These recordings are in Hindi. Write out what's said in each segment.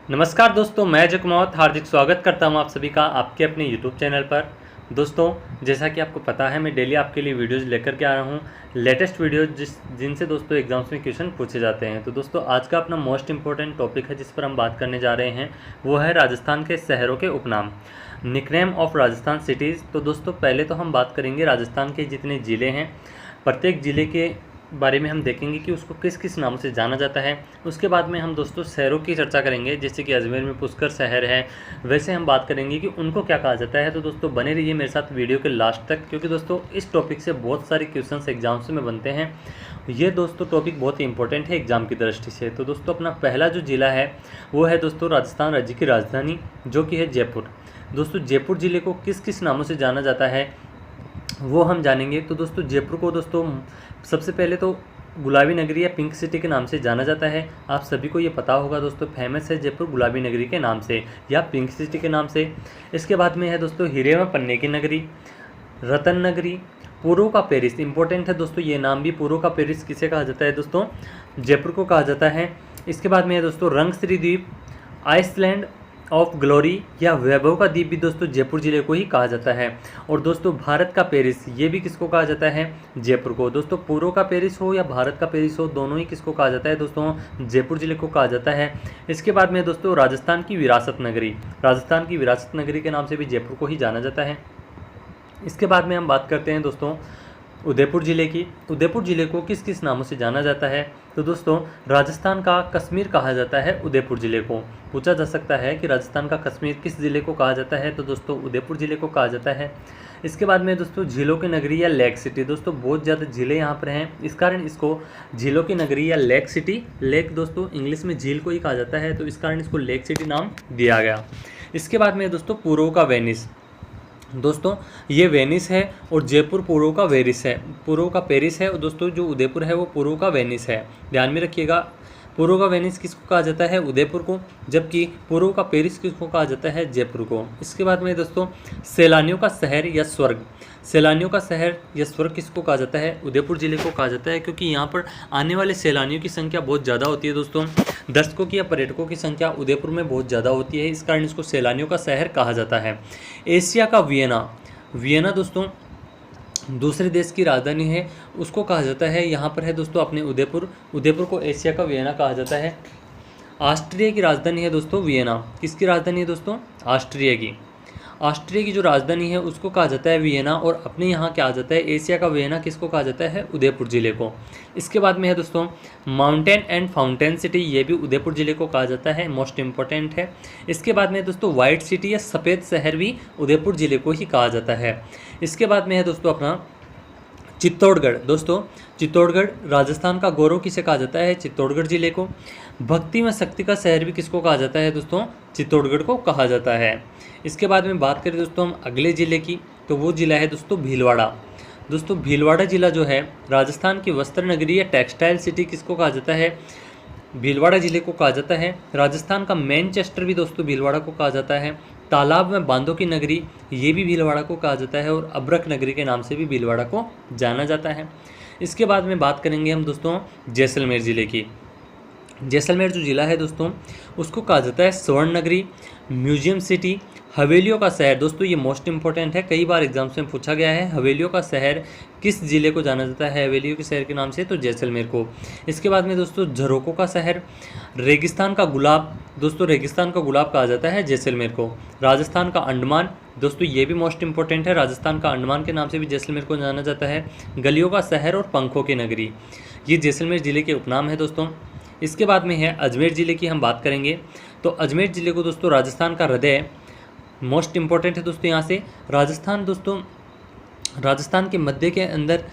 नमस्कार दोस्तों, मैं अजय कुमार हार्दिक स्वागत करता हूं आप सभी का आपके अपने यूट्यूब चैनल पर। दोस्तों, जैसा कि आपको पता है मैं डेली आपके लिए वीडियोस लेकर के आ रहा हूं, लेटेस्ट वीडियोस जिनसे दोस्तों एग्जाम्स में क्वेश्चन पूछे जाते हैं। तो दोस्तों, आज का अपना मोस्ट इंपॉर्टेंट टॉपिक है जिस पर हम बात करने जा रहे हैं, वो है राजस्थान के शहरों के उपनाम, निकनेम ऑफ राजस्थान सिटीज़। तो दोस्तों, पहले तो हम बात करेंगे राजस्थान के जितने ज़िले हैं, प्रत्येक ज़िले के बारे में हम देखेंगे कि उसको किस किस नाम से जाना जाता है। उसके बाद में हम दोस्तों शहरों की चर्चा करेंगे, जैसे कि अजमेर में पुष्कर शहर है, वैसे हम बात करेंगे कि उनको क्या कहा जाता है। तो दोस्तों, बने रहिए मेरे साथ वीडियो के लास्ट तक, क्योंकि दोस्तों इस टॉपिक से बहुत सारे क्वेश्चंस एग्जाम्स में बनते हैं। ये दोस्तों टॉपिक बहुत ही इंपॉर्टेंट है एग्जाम की दृष्टि से। तो दोस्तों, अपना पहला जो ज़िला है वो है दोस्तों राजस्थान राज्य की राजधानी, जो कि है जयपुर। दोस्तों, जयपुर ज़िले को किस किस नामों से जाना जाता है वो हम जानेंगे। तो दोस्तों, जयपुर को दोस्तों सबसे पहले तो गुलाबी नगरी या पिंक सिटी के नाम से जाना जाता है। आप सभी को ये पता होगा दोस्तों, फेमस है जयपुर गुलाबी नगरी के नाम से या पिंक सिटी के नाम से। इसके बाद में है दोस्तों हीरे में पन्ने की नगरी, रतन नगरी, पूर्व का पेरिस। इंपॉर्टेंट है दोस्तों ये नाम भी, पूर्व का पेरिस किसे कहा जाता है दोस्तों, जयपुर को कहा जाता है। इसके बाद में है दोस्तों रंगश्री द्वीप, आइसलैंड ऑफ ग्लोरी या वैभव का द्वीप भी दोस्तों जयपुर जिले को ही कहा जाता है। और दोस्तों भारत का पेरिस, ये भी किसको कहा जाता है, जयपुर को। दोस्तों, पूर्व का पेरिस हो या भारत का पेरिस हो, दोनों ही किसको कहा जाता है दोस्तों, जयपुर जिले को कहा जाता है। इसके बाद में दोस्तों राजस्थान की विरासत नगरी, राजस्थान की विरासत नगरी के नाम से भी जयपुर को ही जाना जाता है। इसके बाद में हम बात करते हैं दोस्तों उदयपुर ज़िले की। उदयपुर ज़िले को किस किस नामों से जाना जाता है। तो दोस्तों, राजस्थान का कश्मीर कहा जाता है उदयपुर ज़िले को। पूछा जा सकता है कि राजस्थान का कश्मीर किस ज़िले को कहा जाता है, तो दोस्तों उदयपुर ज़िले को कहा जाता है। इसके बाद में दोस्तों झीलों की नगरी या लेक सिटी। दोस्तों, बहुत ज़्यादा झीलें यहाँ पर हैं, इस कारण इसको झीलों की नगरी या लेक सिटी, लेक दोस्तों इंग्लिश में झील को ही कहा जाता है, तो इस कारण इसको लेक सिटी नाम दिया गया। इसके बाद में दोस्तों पूर्व का वेनिस। दोस्तों, ये वेनिस है और जयपुर पूर्व का वेरिस है, पूर्व का पेरिस है। और दोस्तों जो उदयपुर है वो पूर्व का वेनिस है, ध्यान में रखिएगा। पूर्व का वेनिस किसको कहा जाता है, उदयपुर को, जबकि पूर्व का पेरिस किसको कहा जाता है, जयपुर को। इसके बाद में दोस्तों सैलानियों का शहर या स्वर्ग, सैलानियों का शहर या स्वर्ग किसको कहा जाता है, उदयपुर ज़िले को कहा जाता है, क्योंकि यहाँ पर आने वाले सैलानियों की संख्या बहुत ज़्यादा होती है दोस्तों। दर्शकों की या पर्यटकों की संख्या उदयपुर में बहुत ज़्यादा होती है, इस कारण इसको सैलानियों का शहर कहा जाता है। एशिया का वियना, वियना दोस्तों दूसरे देश की राजधानी है, उसको कहा जाता है, यहाँ पर है दोस्तों अपने उदयपुर, उदयपुर को एशिया का वियना कहा जाता है। ऑस्ट्रिया की राजधानी है दोस्तों वियना, किसकी राजधानी है दोस्तों, ऑस्ट्रिया की। ऑस्ट्रिया की जो राजधानी है उसको कहा जाता है वियना, और अपने यहाँ क्या आ जाता है, एशिया का वियना किसको कहा जाता है, उदयपुर ज़िले को। इसके बाद में है दोस्तों माउंटेन एंड फाउंटेन सिटी, ये भी उदयपुर ज़िले को कहा जाता है, मोस्ट इंपॉर्टेंट है। इसके बाद में दोस्तों वाइट सिटी या सफ़ेद शहर भी उदयपुर ज़िले को ही कहा जाता है। इसके बाद में है दोस्तों अपना चित्तौड़गढ़। दोस्तों, चित्तौड़गढ़ राजस्थान का गौरव किसे कहा जाता है, चित्तौड़गढ़ ज़िले को। भक्ति में शक्ति का शहर भी किसको कहा जाता है दोस्तों, चित्तौड़गढ़ को कहा जाता है। इसके बाद में बात करें दोस्तों हम अगले ज़िले की, तो वो ज़िला है दोस्तों भीलवाड़ा। दोस्तों, भीलवाड़ा ज़िला जो है राजस्थान की वस्त्र नगरी या टेक्सटाइल सिटी किसको कहा जाता है, भीलवाड़ा ज़िले को कहा जाता है। राजस्थान का मैनचेस्टर भी दोस्तों भीलवाड़ा को कहा जाता है। तालाब में बांधों की नगरी, ये भी भीलवाड़ा को कहा जाता है, और अब्रक नगरी के नाम से भी भीलवाड़ा को जाना जाता है। इसके बाद में बात करेंगे हम दोस्तों जैसलमेर ज़िले की। जैसलमेर जो ज़िला है दोस्तों उसको कहा जाता है स्वर्ण नगरी, म्यूजियम सिटी, हवेलियों का शहर। दोस्तों, ये मोस्ट इंपॉर्टेंट है, कई बार एग्जाम्स में पूछा गया है, हवेलियों का शहर किस ज़िले को जाना जाता है, हवेलियों के शहर के नाम से, तो जैसलमेर को। इसके बाद में दोस्तों झरोकों का शहर, रेगिस्तान का गुलाब। दोस्तों, रेगिस्तान का गुलाब कहा जाता है जैसलमेर को। राजस्थान का अंडमान, दोस्तों ये भी मोस्ट इंपॉर्टेंट है, राजस्थान का अंडमान के नाम से भी जैसलमेर को जाना जाता है। गलियों का शहर और पंखों की नगरी, ये जैसलमेर ज़िले के उपनाम है दोस्तों। इसके बाद में है अजमेर ज़िले की हम बात करेंगे, तो अजमेर ज़िले को दोस्तों राजस्थान का हृदय, मोस्ट इंपॉर्टेंट है दोस्तों यहाँ से। राजस्थान दोस्तों, राजस्थान के मध्य के अंदर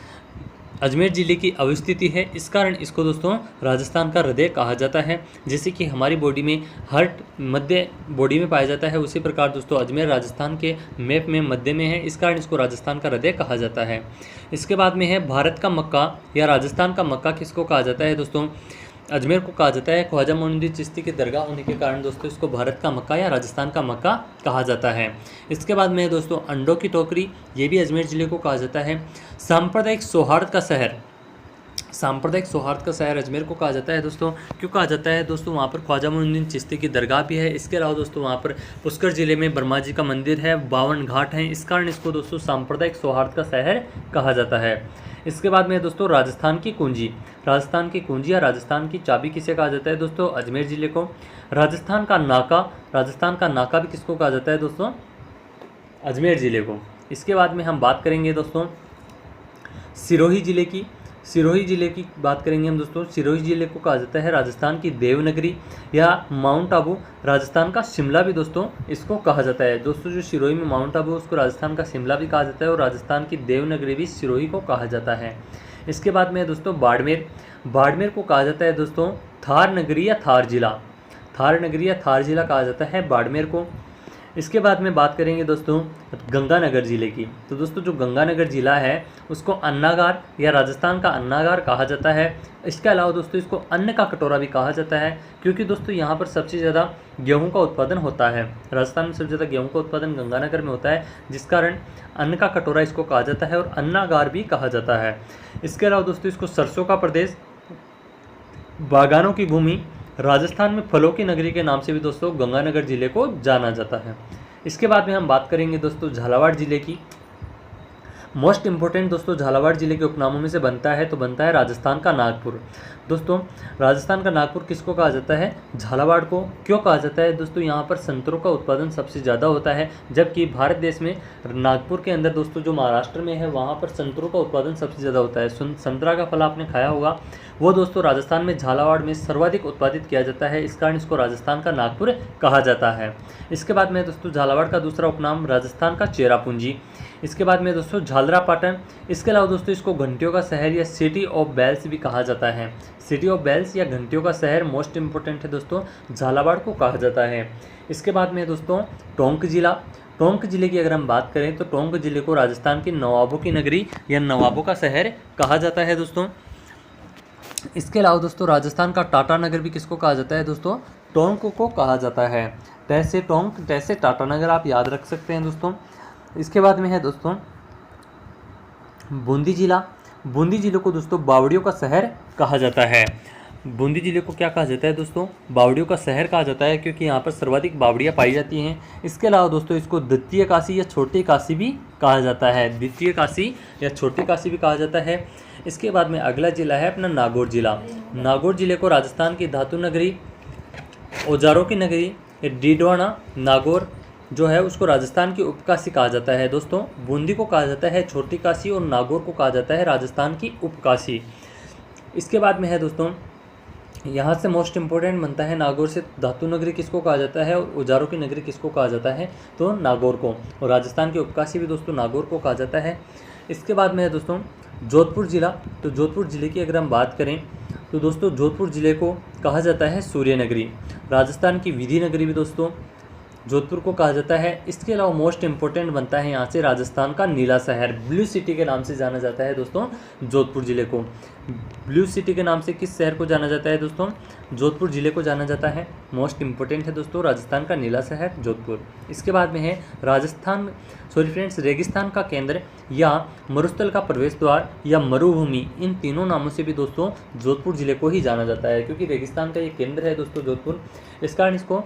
अजमेर ज़िले की अवस्थिति है, इस कारण इसको दोस्तों राजस्थान का हृदय कहा जाता है। जैसे कि हमारी बॉडी में हार्ट मध्य बॉडी में पाया जाता है, उसी प्रकार दोस्तों अजमेर राजस्थान के मैप में मध्य में है, इस कारण इसको राजस्थान का हृदय कहा जाता है। इसके बाद में है भारत का मक्का या राजस्थान का मक्का किसको कहा जाता है दोस्तों, अजमेर को कहा जाता है। ख्वाजा मोइनुद्दीन चिश्ती की दरगाह होने के कारण दोस्तों इसको भारत का मक्का या राजस्थान का मक्का कहा जाता है। इसके बाद में दोस्तों अंडों की टोकरी, ये भी अजमेर ज़िले को कहा जाता है। सांप्रदायिक सौहार्द का शहर, सांप्रदायिक सौहार्द का शहर अजमेर को कहा जाता है दोस्तों। क्यों कहा जाता है दोस्तों? वहाँ पर ख्वाजा मोइनुद्दीन चिश्ती की दरगाह भी है। इसके अलावा दोस्तों वहाँ पर पुष्कर ज़िले में ब्रह्मा जी का मंदिर है, 52 घाट हैं। इस कारण इसको दोस्तों सांप्रदायिक सौहार्द का शहर कहा जाता है। इसके बाद में दोस्तों राजस्थान की कुंजी। राजस्थान की कुंजी या राजस्थान की चाबी किसे कहा जाता है दोस्तों? अजमेर ज़िले को। राजस्थान का नाका भी किसको कहा जाता है दोस्तों? अजमेर ज़िले को। इसके बाद में हम बात करेंगे दोस्तों सिरोही ज़िले की। सिरोही ज़िले की बात करेंगे हम दोस्तों। सिरोही ज़िले को कहा जाता है राजस्थान की देवनगरी या माउंट आबू। राजस्थान का शिमला भी दोस्तों इसको कहा जाता है। दोस्तों जो सिरोही में माउंट आबू उसको राजस्थान का शिमला भी कहा जाता है और राजस्थान की देवनगरी भी सिरोही को कहा जाता है। इसके बाद में दोस्तों बाड़मेर। बाड़मेर को कहा जाता है दोस्तों थार नगरी या थार जिला। थार नगरी या थार जिला कहा जाता है बाड़मेर को। इसके बाद में बात करेंगे दोस्तों गंगानगर ज़िले की। तो दोस्तों जो गंगानगर ज़िला है उसको अन्नागार या राजस्थान का अन्नागार कहा जाता है। इसके अलावा दोस्तों इसको अन्न का कटोरा भी कहा जाता है, क्योंकि दोस्तों यहाँ पर सबसे ज़्यादा गेहूं का उत्पादन होता है। राजस्थान में सबसे ज़्यादा गेहूं का उत्पादन गंगानगर में होता है, जिस कारण अन्न का कटोरा इसको कहा जाता है और अन्नागार भी कहा जाता है। इसके अलावा दोस्तों इसको सरसों का प्रदेश, बागानों की भूमि, राजस्थान में फलों की नगरी के नाम से भी दोस्तों गंगानगर ज़िले को जाना जाता है। इसके बाद में हम बात करेंगे दोस्तों झालावाड़ ज़िले की। मोस्ट इम्पोर्टेंट दोस्तों झालावाड़ ज़िले के उपनामों में से बनता है राजस्थान का नागपुर। दोस्तों राजस्थान का नागपुर किसको कहा जाता है? झालावाड़ को। क्यों कहा जाता है दोस्तों? यहाँ पर संतरों का उत्पादन सबसे ज़्यादा होता है, जबकि भारत देश में नागपुर के अंदर दोस्तों जो महाराष्ट्र में है वहाँ पर संतरों का उत्पादन सबसे ज़्यादा होता है। संतरा का फल आपने खाया होगा, वो दोस्तों राजस्थान में झालावाड़ में सर्वाधिक उत्पादित किया जाता है। इस कारण इसको राजस्थान का नागपुर कहा जाता है। इसके बाद में दोस्तों झालावाड़ का दूसरा उपनाम राजस्थान का चेरापूंजी। इसके बाद में दोस्तों झालरापाटन। इसके अलावा दोस्तों इसको घंटियों का शहर या सिटी ऑफ बेल्स भी कहा जाता है। सिटी ऑफ बेल्स या घंटियों का शहर मोस्ट इम्पोर्टेंट है दोस्तों, झालावाड़ को कहा जाता है। इसके बाद में दोस्तों टोंक जिला। टोंक जिले की अगर हम बात करें तो टोंक जिले को राजस्थान की नवाबों की नगरी या नवाबों का शहर कहा जाता है दोस्तों। इसके अलावा दोस्तों राजस्थान का टाटा नगर भी किसको कहा जाता है दोस्तों? टोंक को कहा जाता है। तैसे टोंक तैसे टाटा नगर आप याद रख सकते हैं दोस्तों। इसके बाद में है दोस्तों बूंदी जिला। बूंदी जिले को दोस्तों बावड़ियों का शहर कहा जाता है। बूंदी जिले को क्या कहा जाता है दोस्तों? बावड़ियों का शहर कहा जाता है, क्योंकि यहाँ पर सर्वाधिक बावड़ियाँ पाई जाती हैं। इसके अलावा दोस्तों इसको द्वितीय काशी या छोटी काशी भी कहा जाता है। द्वितीय काशी या छोटी काशी भी कहा जाता है। इसके बाद में अगला जिला है अपना नागौर जिला। नागौर जिले को राजस्थान की धातु नगरी, औजारों की नगरी, डीडवाना नागौर जो है उसको राजस्थान की उपकाशी कहा जाता है दोस्तों। बूंदी को कहा जाता है छोटी काशी और नागौर को कहा जाता है राजस्थान की उपकाशी। इसके बाद में है दोस्तों यहाँ से मोस्ट इम्पोर्टेंट बनता है नागौर से धातु नगरी किसको कहा जाता है और औजारों की नगरी किसको कहा जाता है? तो नागौर को। और राजस्थान की उपकाशी भी दोस्तों नागौर को कहा जाता है। इसके बाद में है दोस्तों जोधपुर जिला। तो जोधपुर जिले की अगर हम बात करें तो दोस्तों जोधपुर जिले को कहा जाता है सूर्य नगरी। राजस्थान की विधि नगरी भी दोस्तों जोधपुर को कहा जाता है। इसके अलावा मोस्ट इम्पोर्टेंट बनता है यहाँ से राजस्थान का नीला शहर, ब्लू सिटी के नाम से जाना जाता है दोस्तों जोधपुर ज़िले को। ब्लू सिटी के नाम से किस शहर को जाना जाता है दोस्तों? जोधपुर ज़िले को जाना जाता है। मोस्ट इम्पोर्टेंट है दोस्तों राजस्थान का नीला शहर जोधपुर। इसके बाद में है रेगिस्तान का केंद्र या मरुस्थल का प्रवेश द्वार या मरुभूमि। इन तीनों नामों से भी दोस्तों जोधपुर ज़िले को ही जाना जाता है, क्योंकि रेगिस्तान का ये केंद्र है दोस्तों जोधपुर। इस कारण इसको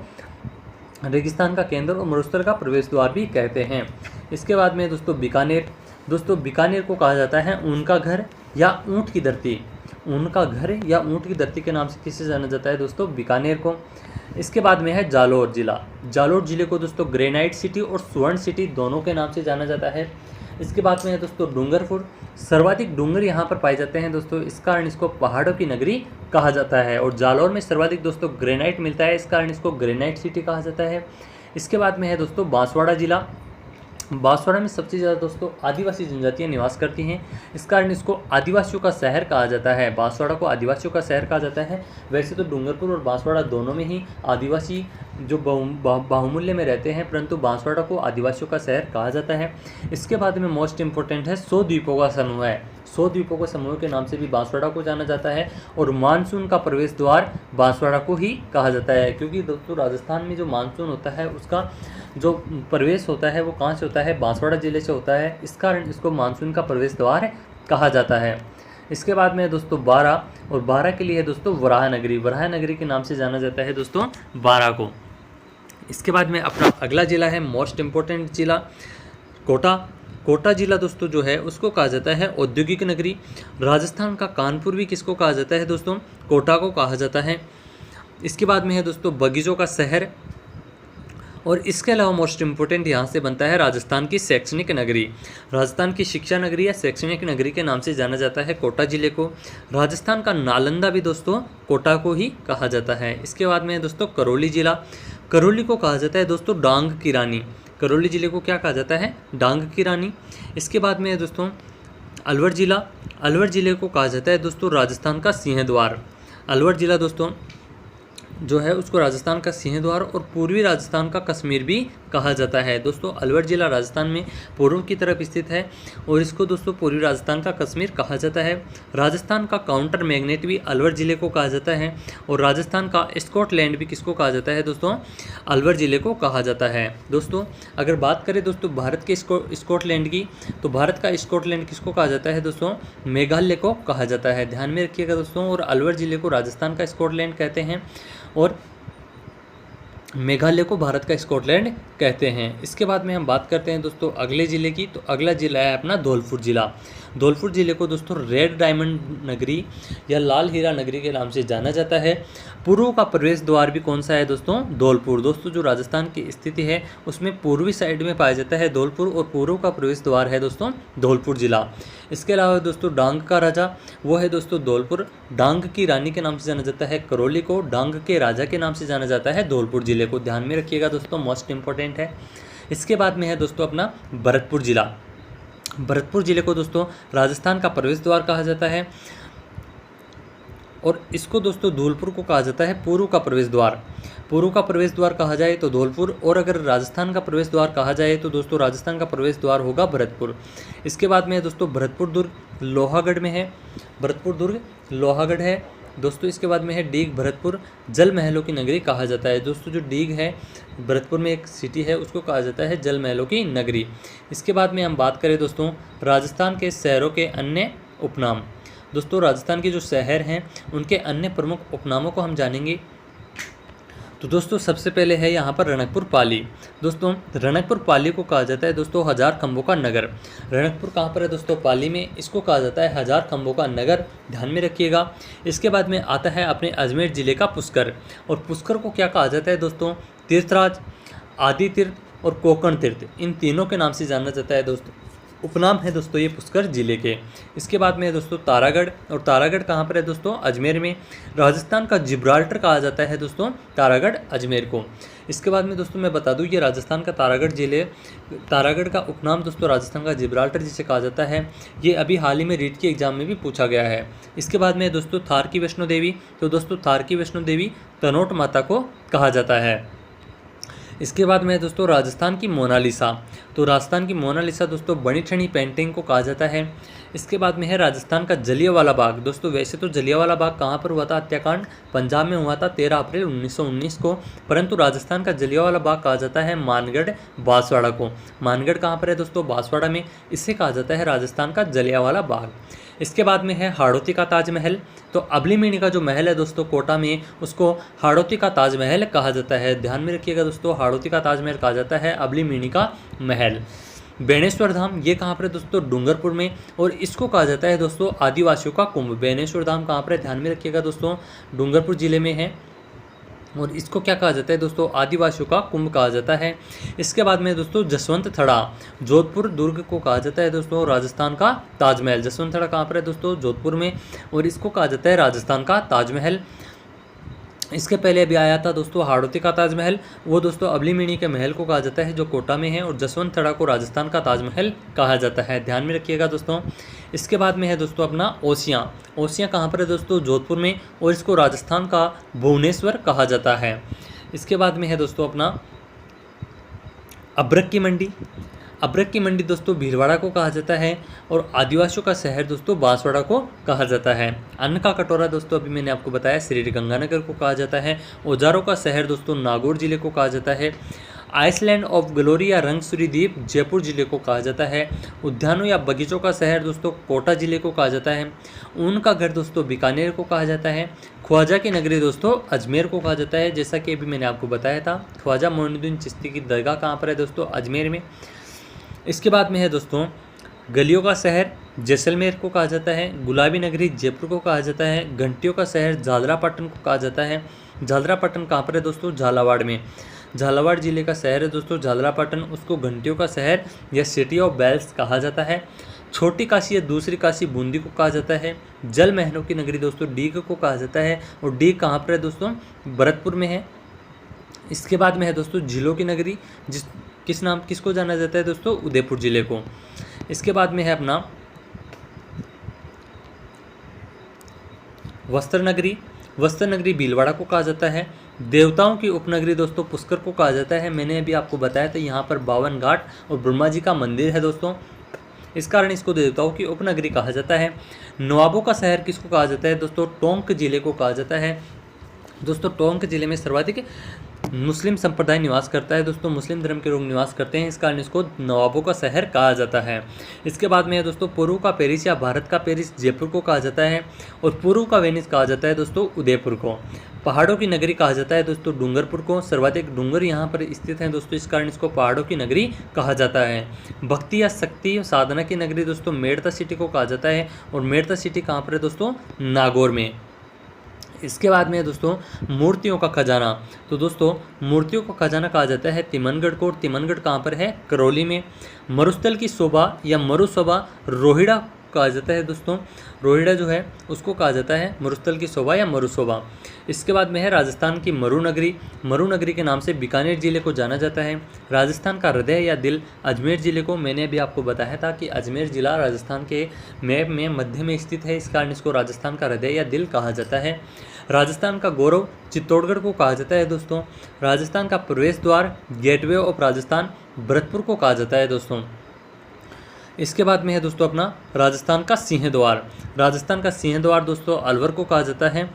रेगिस्तान का केंद्र और मरुस्थल का प्रवेश द्वार भी कहते हैं। इसके बाद में दोस्तों बीकानेर। दोस्तों बीकानेर को कहा जाता है ऊन का घर या ऊँट की धरती। ऊन का घर या ऊँट की धरती के नाम से किससे जाना जाता है दोस्तों? बीकानेर को। इसके बाद में है जालोर जिला। जालोर जिले को दोस्तों ग्रेनाइट सिटी और स्वर्ण सिटी दोनों के नाम से जाना जाता है। इसके बाद में है दोस्तों डूंगरपुर। सर्वाधिक डूंगर यहाँ पर पाए जाते हैं दोस्तों, इस कारण इसको पहाड़ों की नगरी कहा जाता है। और जालौर में सर्वाधिक दोस्तों ग्रेनाइट मिलता है, इस कारण इसको ग्रेनाइट सिटी कहा जाता है। इसके बाद में है दोस्तों बांसवाड़ा जिला। बांसवाड़ा में सबसे ज़्यादा दोस्तों आदिवासी जनजातियाँ निवास करती हैं, इस कारण इसको आदिवासियों का शहर कहा जाता है। बांसवाड़ा को आदिवासियों का शहर कहा जाता है। वैसे तो डूंगरपुर और बांसवाड़ा दोनों में ही आदिवासी जो बाहुमूल्य में रहते हैं, परंतु बांसवाड़ा को आदिवासियों का शहर कहा जाता है। इसके बाद में मोस्ट इम्पोर्टेंट है 100 द्वीपों का समूह है। 100 द्वीपों के समूह के नाम से भी बांसवाड़ा को जाना जाता है। और मानसून का प्रवेश द्वार बांसवाड़ा को ही कहा जाता है, क्योंकि दोस्तों राजस्थान में जो मानसून होता है उसका जो प्रवेश होता है वो कहाँ से होता है? बांसवाड़ा जिले से होता है। इस कारण इसको मानसून का प्रवेश द्वार कहा जाता है। इसके बाद में है दोस्तों बारा, और बारा के लिए है दोस्तों वराह नगरी, वराह नगरी के नाम से जाना जाता है दोस्तों बारा को। इसके बाद में अपना अगला ज़िला है मोस्ट इम्पोर्टेंट ज़िला कोटा। कोटा ज़िला दोस्तों जो है उसको कहा जाता है औद्योगिक नगरी। राजस्थान का कानपुर भी किसको कहा जाता है दोस्तों? कोटा को कहा जाता है। इसके बाद में है दोस्तों बगीचों का शहर, और इसके अलावा मोस्ट इम्पोर्टेंट यहाँ से बनता है राजस्थान की शैक्षणिक नगरी। राजस्थान की शिक्षा नगरी या शैक्षणिक नगरी के नाम से जाना जाता है कोटा जिले को। राजस्थान का नालंदा भी दोस्तों कोटा को ही कहा जाता है। इसके बाद में है दोस्तों करौली जिला। करौली को कहा जाता है दोस्तों डांग की रानी। करौली जिले को क्या कहा जाता है? डांग की रानी। इसके बाद में है दोस्तों अलवर जिला। अलवर जिले को कहा जाता है दोस्तों राजस्थान का सिंहद्वार। अलवर जिला दोस्तों जो है उसको राजस्थान का सिंहद्वार और पूर्वी राजस्थान का कश्मीर भी कहा जाता है। दोस्तों अलवर जिला राजस्थान में पूर्व की तरफ स्थित है और इसको दोस्तों पूर्वी राजस्थान का कश्मीर कहा जाता है। राजस्थान का काउंटर मैग्नेट भी अलवर ज़िले को कहा जाता है, और राजस्थान का स्कॉटलैंड भी किसको कहा जाता है दोस्तों? अलवर ज़िले को कहा जाता है। दोस्तों अगर बात करें दोस्तों भारत के स्कॉटलैंड की, तो भारत का स्कॉटलैंड किसको कहा जाता है दोस्तों? मेघालय को कहा जाता है, ध्यान में रखिएगा दोस्तों। और अलवर ज़िले को राजस्थान का स्कॉटलैंड कहते हैं और मेघालय को भारत का स्कॉटलैंड कहते हैं। इसके बाद में हम बात करते हैं दोस्तों अगले ज़िले की, तो अगला ज़िला है अपना धौलपुर ज़िला। धौलपुर ज़िले को दोस्तों रेड डायमंड नगरी या लाल हीरा नगरी के नाम से जाना जाता है। पूर्व का प्रवेश द्वार भी कौन सा है दोस्तों? धौलपुर। दोस्तों जो राजस्थान की स्थिति है उसमें पूर्वी साइड में पाया जाता है धौलपुर, और पूर्व का प्रवेश द्वार है दोस्तों धौलपुर ज़िला। इसके अलावा दोस्तों डांग का राजा वो है दोस्तों धौलपुर। डांग की रानी के नाम से जाना जाता है करौली को। डांग के राजा के नाम से जाना जाता है धौलपुर ज़िले को, ध्यान में रखिएगा दोस्तों, मोस्ट इंपॉर्टेंट है। इसके बाद में है दोस्तों अपना भरतपुर ज़िला। भरतपुर ज़िले को दोस्तों राजस्थान का प्रवेश द्वार कहा जाता है, और इसको दोस्तों धौलपुर को कहा जाता है पूर्व का प्रवेश द्वार। पूर्व का प्रवेश द्वार कहा जाए तो धौलपुर, और अगर राजस्थान का प्रवेश द्वार कहा जाए तो दोस्तों राजस्थान का प्रवेश द्वार होगा भरतपुर। इसके बाद में दोस्तों भरतपुर दुर्ग लोहागढ़ में है। भरतपुर दुर्ग लोहागढ़ है दोस्तों। इसके बाद में है डीग। भरतपुर जल महलों की नगरी कहा जाता है। दोस्तों जो डीग है भरतपुर में एक सिटी है उसको कहा जाता है जल महलों की नगरी। इसके बाद में हम बात करें दोस्तों राजस्थान के शहरों के अन्य उपनाम। दोस्तों राजस्थान के जो शहर हैं उनके अन्य प्रमुख उपनामों को हम जानेंगे। तो दोस्तों सबसे पहले है यहाँ पर रणकपुर पाली। दोस्तों रणकपुर पाली को कहा जाता है दोस्तों हजार खंभों का नगर। रणकपुर कहाँ पर है दोस्तों? पाली में। इसको कहा जाता है हजार खंभों का नगर, ध्यान में रखिएगा। इसके बाद में आता है अपने अजमेर ज़िले का पुष्कर, और पुष्कर को क्या कहा जाता है दोस्तों? तीर्थराज, आदि तीर्थ और कोकण तीर्थ, इन तीनों के नाम से जाना जाता है दोस्तों। उपनाम है दोस्तों ये पुष्कर जिले के। इसके बाद में है दोस्तों तारागढ़, और तारागढ़ कहाँ पर है दोस्तों? अजमेर में। राजस्थान का जिब्राल्टर कहा जाता है दोस्तों तारागढ़ अजमेर को। इसके बाद में दोस्तों मैं बता दूं ये राजस्थान का तारागढ़ जिले, तारागढ़ का उपनाम दोस्तों राजस्थान का जिब्राल्टर जिसे कहा जाता है। ये अभी हाल ही में रीट के एग्जाम में भी पूछा गया है। इसके बाद में दोस्तों थार की वैष्णो देवी। तो दोस्तों थार की वैष्णो देवी तनोट माता को कहा जाता है। इसके बाद में दोस्तों राजस्थान की मोनालिसा। तो राजस्थान की मोनालिसा दोस्तों बनी ठनी पेंटिंग को कहा जाता है। इसके बाद में है राजस्थान का जलियांवाला बाग। दोस्तों वैसे तो जलियांवाला बाग कहाँ पर हुआ था हत्याकांड? पंजाब में हुआ था 13 अप्रैल 1919 को, परंतु राजस्थान का जलियांवाला बाग कहा जाता है मानगढ़ बांसवाड़ा को। मानगढ़ कहाँ पर है दोस्तों? बांसवाड़ा में। इसे कहा जाता है राजस्थान का जलियांवाला बाग। इसके बाद में है हाड़ौती का ताजमहल। तो अबलीमीणी का जो महल है दोस्तों कोटा में उसको हाड़ौती का ताजमहल कहा जाता है, ध्यान में रखिएगा दोस्तों। हाड़ौती का ताजमहल कहा जाता है अबलीमीणी का महल। बेनेश्वर धाम ये कहाँ पर है दोस्तों? डूंगरपुर में, और इसको कहा जाता है दोस्तों आदिवासियों का कुंभ। बेनेश्वर धाम कहाँ पर है? ध्यान में रखिएगा दोस्तों, डूंगरपुर जिले में है, और इसको क्या कहा जाता है दोस्तों? आदिवासियों का कुंभ कहा जाता है। इसके बाद में दोस्तों जसवंत थड़ा, जोधपुर दुर्ग को कहा जाता है दोस्तों राजस्थान का ताजमहल। जसवंत थड़ा कहाँ पर है दोस्तों? जोधपुर में, और इसको कहा जाता है राजस्थान का ताजमहल। इसके पहले अभी आया था दोस्तों हाड़ौती का ताजमहल, वो दोस्तों अबलीमीणी के महल को कहा जाता है जो कोटा में है, और जसवंत थड़ा को राजस्थान का ताजमहल कहा जाता है, ध्यान में रखिएगा दोस्तों। इसके बाद में है दोस्तों अपना ओसियाँ। ओसियाँ कहाँ पर है दोस्तों? जोधपुर में, और इसको राजस्थान का भुवनेश्वर कहा जाता है। इसके बाद में है दोस्तों अपना अब्रक की मंडी। अब्रक की मंडी दोस्तों भीलवाड़ा को कहा जाता है, और आदिवासियों का शहर दोस्तों बांसवाड़ा को कहा जाता है। अन्न का कटोरा दोस्तों अभी मैंने आपको बताया श्री गंगानगर को कहा जाता है। औजारों का शहर दोस्तों नागौर जिले को कहा जाता है। आइसलैंड ऑफ ग्लोरी या रंगसूरी द्वीप जयपुर जिले को कहा जाता है। उद्यानों या बगीचों का शहर दोस्तों कोटा जिले को कहा जाता है। ऊन का घर दोस्तों बीकानेर को कहा जाता है। ख्वाजा की नगरी दोस्तों अजमेर को कहा जाता है, जैसा कि अभी मैंने आपको बताया था। ख्वाजा मोइनुद्दीन चिश्ती की दरगाह कहाँ पर है दोस्तों? अजमेर में। इसके बाद में है दोस्तों गलियों का शहर जैसलमेर को कहा जाता है। गुलाबी नगरी जयपुर को कहा जाता है। घंटियों का शहर झालरापाटन को कहा जाता है। झालरापाटन कहाँ पर है दोस्तों? झालावाड़ में। झालावाड़ जिले का शहर है दोस्तों झालरापाटन, उसको घंटियों का शहर या सिटी ऑफ बेल्स कहा जाता है। छोटी काशी या दूसरी काशी बूंदी को कहा जाता है। जल महलों की नगरी दोस्तों डीग को कहा जाता है, और डीग कहाँ पर है दोस्तों? भरतपुर में है। इसके बाद में है दोस्तों झीलों की नगरी, किसको जाना जाता है दोस्तों? उदयपुर जिले को। इसके बाद में है अपना वस्त्र नगरी। वस्त्र नगरी भीलवाड़ा को कहा जाता है। देवताओं की उपनगरी दोस्तों पुष्कर को कहा जाता है। मैंने अभी आपको बताया था यहाँ पर 52 घाट और ब्रह्मा जी का मंदिर है दोस्तों, इस कारण इसको देवताओं की उपनगरी कहा जाता है। नवाबों का शहर किसको कहा जाता है दोस्तों? टोंक जिले को कहा जाता है। दोस्तों टोंक जिले में सर्वाधिक मुस्लिम संप्रदाय निवास करता है दोस्तों, मुस्लिम धर्म के लोग निवास करते हैं, इस कारण इसको नवाबों का शहर कहा जाता है। इसके बाद में है दोस्तों पूर्व का पेरिस या भारत का पेरिस जयपुर को कहा जाता है, और पूर्व का वेनिस कहा जाता है दोस्तों उदयपुर को। पहाड़ों की नगरी कहा जाता है दोस्तों डूंगरपुर को, सर्वाधिक डूंगर यहाँ पर स्थित हैं दोस्तों, इस कारण इसको पहाड़ों की नगरी कहा जाता है। भक्ति या शक्ति साधना की नगरी दोस्तों मेड़ता सिटी को कहा जाता है, और मेड़ता सिटी कहाँ पर है दोस्तों? नागौर में। इसके बाद में दोस्तों मूर्तियों का खजाना, तो दोस्तों मूर्तियों का खजाना कहा जाता है तिमनगढ़ को, और तिमनगढ़ कहाँ पर है? करौली में। मरुस्थल की शोभा या मरुशोभा रोहिड़ा कहा जाता है दोस्तों, रोहिड़ा जो है उसको कहा जाता है मरुस्थल की शोभा या मरुशोभा। इसके बाद में है राजस्थान की मरुनगरी। मरुनगरी के नाम से बीकानेर जिले को जाना जाता है। राजस्थान का हृदय या दिल अजमेर जिले को, मैंने अभी आपको बताया था कि अजमेर जिला राजस्थान के मैप में मध्य में स्थित है, इस कारण इसको राजस्थान का हृदय या दिल कहा जाता है। राजस्थान का गौरव चित्तौड़गढ़ को कहा जाता है दोस्तों। राजस्थान का प्रवेश द्वार गेटवे ऑफ राजस्थान भरतपुर को कहा जाता है दोस्तों। इसके बाद में है दोस्तों अपना राजस्थान का सिंह द्वार। राजस्थान का सिंह द्वार दोस्तों अलवर को कहा जाता है।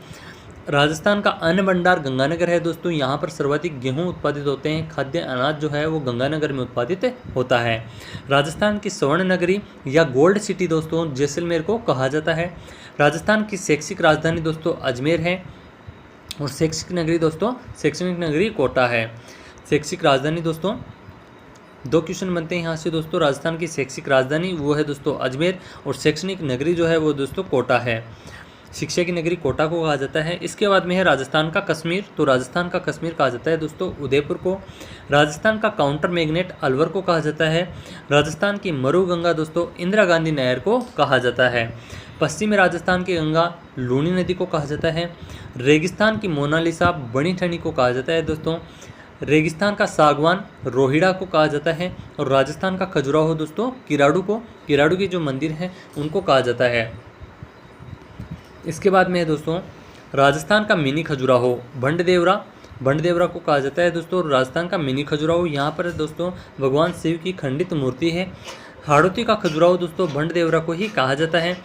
राजस्थान का अन्न भंडार गंगानगर है दोस्तों, यहाँ पर सर्वाधिक गेहूं उत्पादित होते हैं, खाद्य अनाज जो है वो गंगानगर में उत्पादित होता है। राजस्थान की स्वर्ण नगरी या गोल्ड सिटी दोस्तों जैसलमेर को कहा जाता है। राजस्थान की शैक्षिक राजधानी दोस्तों अजमेर है, और शैक्षिक नगरी दोस्तों शैक्षणिक नगरी कोटा है। शैक्षिक राजधानी दोस्तों 2 क्वेश्चन बनते हैं यहाँ से दोस्तों। राजस्थान की शैक्षिक राजधानी वो है दोस्तों अजमेर, और शैक्षणिक नगरी जो है वो दोस्तों कोटा है। शिक्षा की नगरी कोटा को कहा जाता है। इसके बाद में है राजस्थान का कश्मीर, तो राजस्थान का कश्मीर कहा जाता है दोस्तों उदयपुर को। राजस्थान का काउंटर मैग्नेट अलवर को कहा जाता है। राजस्थान की मरु गंगा दोस्तों इंदिरा गांधी नहर को कहा जाता है। पश्चिमी राजस्थान की गंगा लूनी नदी को कहा जाता है। रेगिस्तान की मोनालिसा बनी ठनी को कहा जाता है दोस्तों। रेगिस्तान का सागवान रोहिड़ा को कहा जाता है, और राजस्थान का खजुराहो दोस्तों किराड़ू के जो मंदिर हैं उनको कहा जाता है। इसके बाद में है दोस्तों राजस्थान का मिनी खजुराहो भंडदेवरा को कहा जाता है दोस्तों। राजस्थान का मिनी खजुराहो यहाँ पर दोस्तों भगवान शिव की खंडित मूर्ति है। हाड़ौती का खजुराहो दोस्तों भंडदेवरा को ही कहा जाता है।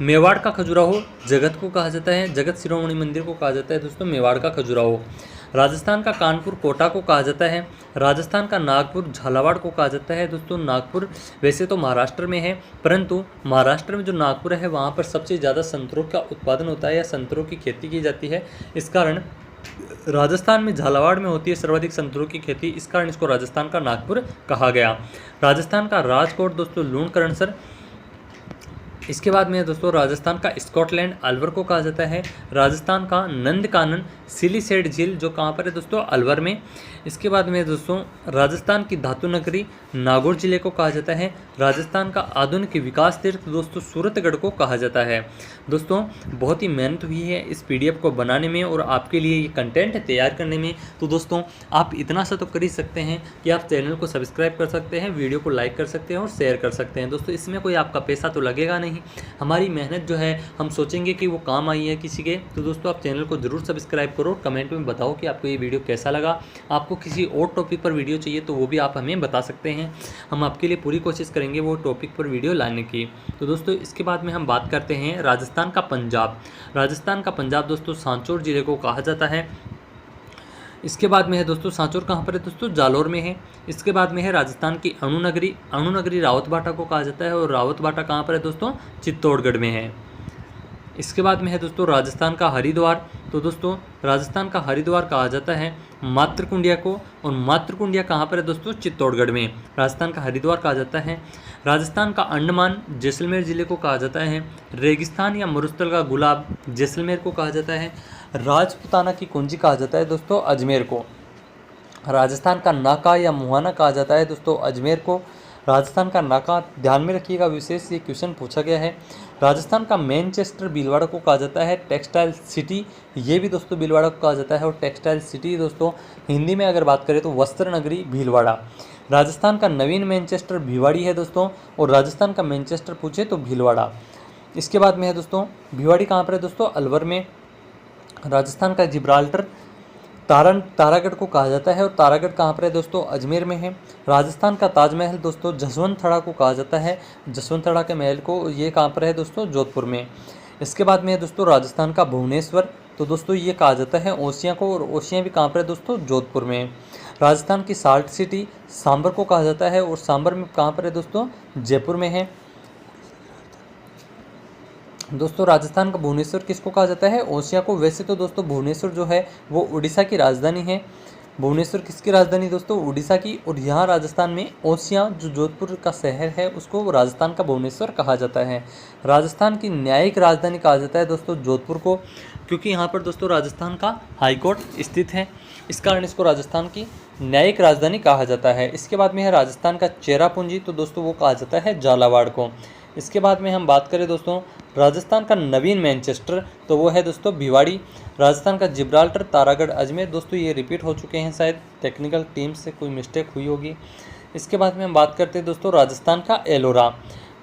मेवाड़ का खजुराहो जगत को कहा जाता है, जगत शिरोमणि मंदिर को कहा जाता है दोस्तों मेवाड़ का खजुराहो। राजस्थान का कानपुर कोटा को कहा जाता है। राजस्थान का नागपुर झालावाड़ को कहा जाता है दोस्तों। नागपुर वैसे तो महाराष्ट्र में है, परंतु महाराष्ट्र में जो नागपुर है वहाँ पर सबसे ज़्यादा संतरों का उत्पादन होता है या संतरों की खेती की जाती है, इस कारण राजस्थान में झालावाड़ में होती है सर्वाधिक संतरों की खेती, इस कारण इसको राजस्थान का नागपुर कहा गया। राजस्थान का राजकोट दोस्तों लूणकरणसर। इसके बाद में दोस्तों राजस्थान का स्कॉटलैंड अलवर को कहा जाता है। राजस्थान का नंदकानन सिलीसेड झील जो कहाँ पर है दोस्तों अलवर में। इसके बाद में दोस्तों राजस्थान की धातु नगरी नागौर जिले को कहा जाता है। राजस्थान का आधुनिक विकास तीर्थ दोस्तों सूरतगढ़ को कहा जाता है। दोस्तों बहुत ही मेहनत हुई है इस PDF को बनाने में और आपके लिए ये कंटेंट तैयार करने में, तो दोस्तों आप इतना सा तो कर ही सकते हैं कि आप चैनल को सब्सक्राइब कर सकते हैं, वीडियो को लाइक कर सकते हैं और शेयर कर सकते हैं। दोस्तों इसमें कोई आपका पैसा तो लगेगा नहीं, हमारी मेहनत जो है हम सोचेंगे कि वो काम आई है किसी के। तो दोस्तों आप चैनल को जरूर सब्सक्राइब करो, कमेंट में बताओ कि आपको ये वीडियो कैसा लगा। आपको किसी और टॉपिक पर वीडियो चाहिए तो वो भी आप हमें बता सकते हैं, हम आपके लिए पूरी कोशिश करेंगे वो टॉपिक पर वीडियो लाने की। तो दोस्तों इसके बाद में हम बात करते हैं राजस्थान का पंजाब। राजस्थान का पंजाब दोस्तों सांचौर जिले को कहा जाता है। इसके बाद में है दोस्तों सांचौर कहाँ पर है दोस्तों, जालौर में है। इसके बाद में है राजस्थान की अणुनगरी, अणुनगरी रावतबाटा को कहा जाता है और रावतबाटा कहाँ पर है दोस्तों, चित्तौड़गढ़ में है। इसके बाद में है दोस्तों राजस्थान का हरिद्वार। तो दोस्तों राजस्थान का हरिद्वार कहा जाता है मातृकुंडिया को, और मातृकुंडिया कहाँ पर है दोस्तों, चित्तौड़गढ़ में राजस्थान का हरिद्वार कहा जाता है। राजस्थान का अंडमान जैसलमेर ज़िले को कहा जाता है। रेगिस्तान या मरुस्थल का गुलाब जैसलमेर को कहा जाता है। राजपुताना की कुंजी कहा जाता है दोस्तों अजमेर को। राजस्थान का नाका या मुहाना कहा जाता है दोस्तों अजमेर को। राजस्थान का नाका, ध्यान में रखिएगा, विशेष ये क्वेश्चन पूछा गया है। राजस्थान का मैनचेस्टर भीलवाड़ा को कहा जाता है टेक्सटाइल सिटी, ये भी दोस्तों भीलवाड़ा को कहा जाता है। और टेक्सटाइल सिटी दोस्तों हिंदी में अगर बात करें तो वस्त्र नगरी भीलवाड़ा। राजस्थान का नवीन मैनचेस्टर भिवाड़ी है दोस्तों, और राजस्थान का मैनचेस्टर पूछे तो भीलवाड़ा। इसके बाद में है दोस्तों भिवाड़ी कहाँ पर है दोस्तों, अलवर में। राजस्थान का जिब्राल्टर तारागढ़ को कहा जाता है, और तारागढ़ कहाँ पर है दोस्तों, अजमेर में है। राजस्थान का ताजमहल दोस्तों जसवंतथड़ा को कहा जाता है। जसवंतथड़ा के महल को, ये कहाँ पर है दोस्तों, जोधपुर में। इसके बाद में है दोस्तों राजस्थान का भुवनेश्वर, तो दोस्तों ये कहा जाता है ओसियां को, और ओसियां भी कहाँ पर है दोस्तों, जोधपुर में। राजस्थान की साल्ट सिटी सांबर को कहा जाता है, और सांबर में कहाँ पर है दोस्तों, जयपुर में है। दोस्तों राजस्थान का भुवनेश्वर किसको कहा जाता है, ओसिया को। वैसे तो दोस्तों भुवनेश्वर जो है वो उड़ीसा की राजधानी है। भुवनेश्वर किसकी राजधानी दोस्तों, उड़ीसा की। और यहाँ राजस्थान में ओसिया जो जोधपुर का शहर है उसको राजस्थान का भुवनेश्वर कहा जाता है। राजस्थान की न्यायिक राजधानी कहा जाता है दोस्तों जोधपुर को, क्योंकि यहाँ पर दोस्तों राजस्थान का हाईकोर्ट स्थित है, इस कारण इसको राजस्थान की न्यायिक राजधानी कहा जाता है। इसके बाद में है राजस्थान का चेरापूंजी, तो दोस्तों वो कहा जाता है झालावाड़ को। इसके बाद में हम बात करें दोस्तों राजस्थान का नवीन मैनचेस्टर, तो वो है दोस्तों भिवाड़ी। राजस्थान का जिब्राल्टर, तारागढ़, अजमेर, दोस्तों ये रिपीट हो चुके हैं, शायद टेक्निकल टीम से कोई मिस्टेक हुई होगी। इसके बाद में हम बात करते हैं दोस्तों राजस्थान का एलोरा।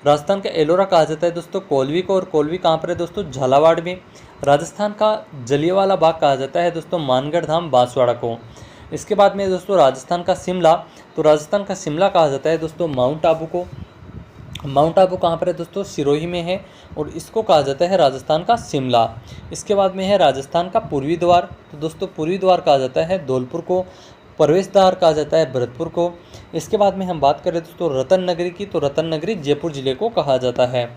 राजस्थान का एलोरा कहा जाता है दोस्तों कोलवी को, और कोलवी कहाँ पर है दोस्तों, झालावाड़ में। राजस्थान का जलियांवाला बाग कहा जाता है दोस्तों मानगढ़ धाम बांसवाड़ा को। इसके बाद में दोस्तों राजस्थान का शिमला, तो राजस्थान का शिमला कहा जाता है दोस्तों माउंट आबू को। माउंट आबू कहाँ पर है दोस्तों, सिरोही में है, और इसको कहा जाता है राजस्थान का शिमला। इसके बाद में है राजस्थान का पूर्वी द्वार, तो दोस्तों पूर्वी द्वार कहा जाता है धौलपुर को। प्रवेश द्वार कहा जाता है भरतपुर को। इसके बाद में हम बात करें दोस्तों रतन नगरी की, तो रतन नगरी जयपुर जिले को कहा जाता है।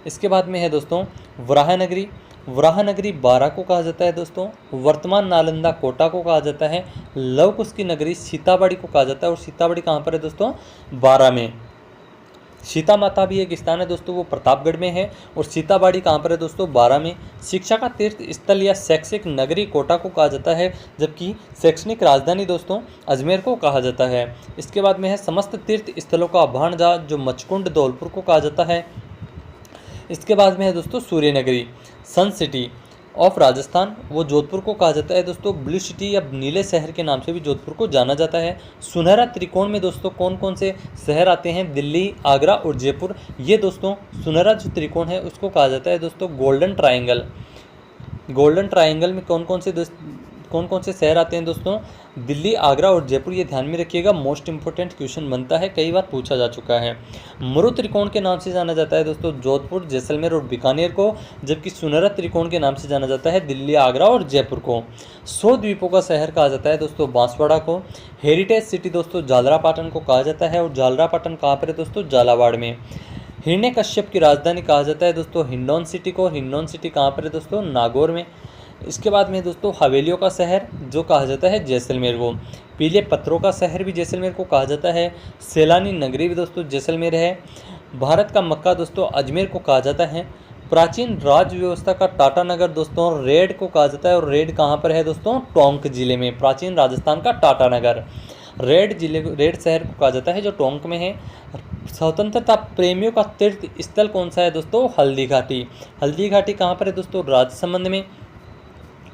इसके बाद में है दोस्तों वराह नगरी, वराह नगरी बारा को कहा जाता है दोस्तों। वर्तमान नालंदा कोटा को कहा जाता है। लव कुश की नगरी सीताबाड़ी को कहा जाता है, और सीताबाड़ी कहाँ पर है दोस्तों, बारा में। सीता माता भी एक स्थान है दोस्तों, वो प्रतापगढ़ में है, और सीताबाड़ी कहाँ पर है दोस्तों, बारा में। शिक्षा का तीर्थ स्थल या शैक्षिक नगरी कोटा को कहा जाता है, जबकि शैक्षणिक राजधानी दोस्तों अजमेर को कहा जाता है। इसके बाद में है समस्त तीर्थ स्थलों का भांडजा, जो मचकुंड धौलपुर को कहा जाता है। इसके बाद में है दोस्तों सूर्य नगरी, सन सिटी ऑफ राजस्थान, वो जोधपुर को कहा जाता है दोस्तों। ब्लू सिटी या नीले शहर के नाम से भी जोधपुर को जाना जाता है। सुनहरा त्रिकोण में दोस्तों कौन कौन से शहर आते हैं, दिल्ली, आगरा और जयपुर। ये दोस्तों सुनहरा जो त्रिकोण है उसको कहा जाता है दोस्तों गोल्डन ट्रायंगल। गोल्डन ट्रायंगल में कौन कौन से शहर आते हैं दोस्तों, दिल्ली, आगरा और जयपुर। ये ध्यान में रखिएगा, मोस्ट इंपॉर्टेंट क्वेश्चन बनता है, कई बार पूछा जा चुका है। मरु त्रिकोण के नाम से जाना जाता है दोस्तों जोधपुर, जैसलमेर और बीकानेर को, जबकि सुनहरा त्रिकोण के नाम से जाना जाता है दिल्ली, आगरा और जयपुर को। 100 द्वीपों का शहर कहा जाता है दोस्तों बांसवाड़ा को। हेरिटेज सिटी दोस्तों झालरापाटन को कहा जाता है, और झालरापाटन कहाँ पर है दोस्तों, झालावाड़ में। हिरण्यकश्यप की राजधानी कहा जाता है दोस्तों हिंडौन सिटी को। हिंडौन सिटी कहाँ पर है दोस्तों, नागौर में। इसके बाद में दोस्तों हवेलियों का शहर जो कहा जाता है जैसलमेर को। पीले पत्थरों का शहर भी जैसलमेर को कहा जाता है। सैलानी नगरी भी दोस्तों जैसलमेर है। भारत का मक्का दोस्तों अजमेर को कहा जाता है। प्राचीन राज्य व्यवस्था का टाटा नगर दोस्तों रेड को कहा जाता है, और रेड कहाँ पर है दोस्तों, टोंक जिले में। प्राचीन राजस्थान का टाटा नगर रेड शहर को कहा जाता है, जो टोंक में है। स्वतंत्रता प्रेमियों का तीर्थ स्थल कौन सा है दोस्तों, हल्दी घाटी। हल्दी घाटी कहाँ पर है दोस्तों, राजसमंद में।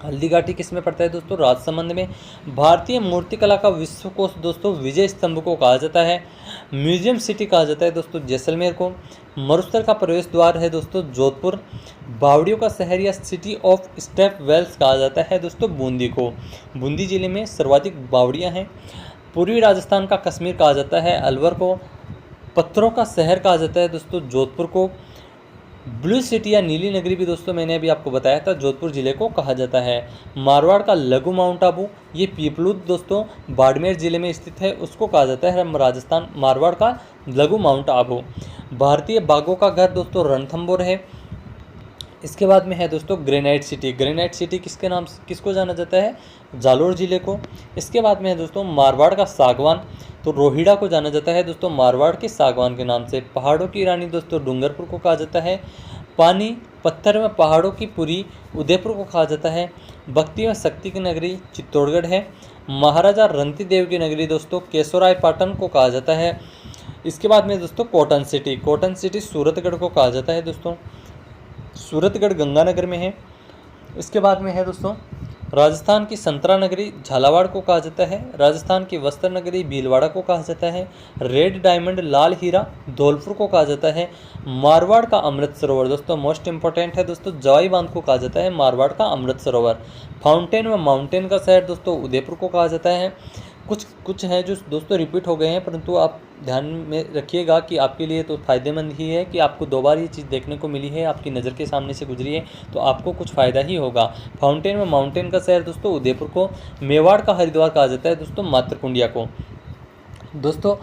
हल्दी घाटी किस में पड़ता है दोस्तों, राजसमंद में। भारतीय मूर्तिकला का विश्वकोश दोस्तों विजय स्तंभ को कहा जाता है। म्यूजियम सिटी कहा जाता है दोस्तों जैसलमेर को। मरुस्थल का प्रवेश द्वार है दोस्तों जोधपुर। बावड़ियों का शहर या सिटी ऑफ स्टेप वेल्स कहा जाता है दोस्तों बूंदी को। बूंदी जिले में सर्वाधिक बावड़ियाँ हैं। पूर्वी राजस्थान का कश्मीर कहा जाता है अलवर को। पत्थरों का शहर कहा जाता है दोस्तों जोधपुर को। ब्लू सिटी या नीली नगरी भी दोस्तों मैंने अभी आपको बताया था जोधपुर जिले को कहा जाता है। मारवाड़ का लघु माउंट आबू, ये पीपलूद दोस्तों बाड़मेर जिले में स्थित है, उसको कहा जाता है राजस्थान मारवाड़ का लघु माउंट आबू। भारतीय बाघों का घर दोस्तों रणथंभौर है। इसके बाद में है दोस्तों ग्रेनाइट सिटी। ग्रेनाइट सिटी किसके नाम किसको जाना जाता है? जालोर जिले को। इसके बाद में है दोस्तों मारवाड़ का सागवान, तो रोहिड़ा को जाना जाता है दोस्तों मारवाड़ के सागवान के नाम से। पहाड़ों की रानी दोस्तों डूंगरपुर को कहा जाता है। पानी पत्थर में पहाड़ों की पुरी उदयपुर को कहा जाता है। भक्ति में शक्ति की नगरी चित्तौड़गढ़ है। महाराजा रणती देव की नगरी दोस्तों केशोराय पाटन को कहा जाता है। इसके बाद में दोस्तों cotton city. Cotton city Suratgarh को कहा जाता है दोस्तों, सूरतगढ़ गंगानगर में है। इसके बाद में है दोस्तों राजस्थान की संतरा नगरी झालावाड़ को कहा जाता है। राजस्थान की वस्त्र नगरी भीलवाड़ा को कहा जाता है। रेड डायमंड लाल हीरा धौलपुर को कहा जाता है। मारवाड़ का अमृत सरोवर दोस्तों मोस्ट इंपॉर्टेंट है दोस्तों, जवाई बांध को कहा जाता है मारवाड़ का अमृत सरोवर। फाउंटेन व माउंटेन का शहर दोस्तों उदयपुर को कहा जाता है। कुछ हैं जो दोस्तों रिपीट हो गए हैं, परंतु आप ध्यान में रखिएगा कि आपके लिए तो फ़ायदेमंद ही है कि आपको 2 बार ये चीज़ देखने को मिली है, आपकी नज़र के सामने से गुजरी है, तो आपको कुछ फ़ायदा ही होगा। फाउंटेन में माउंटेन का शहर दोस्तों उदयपुर को। मेवाड़ का हरिद्वार कहा जाता है दोस्तों मातृकुंडिया को। दोस्तों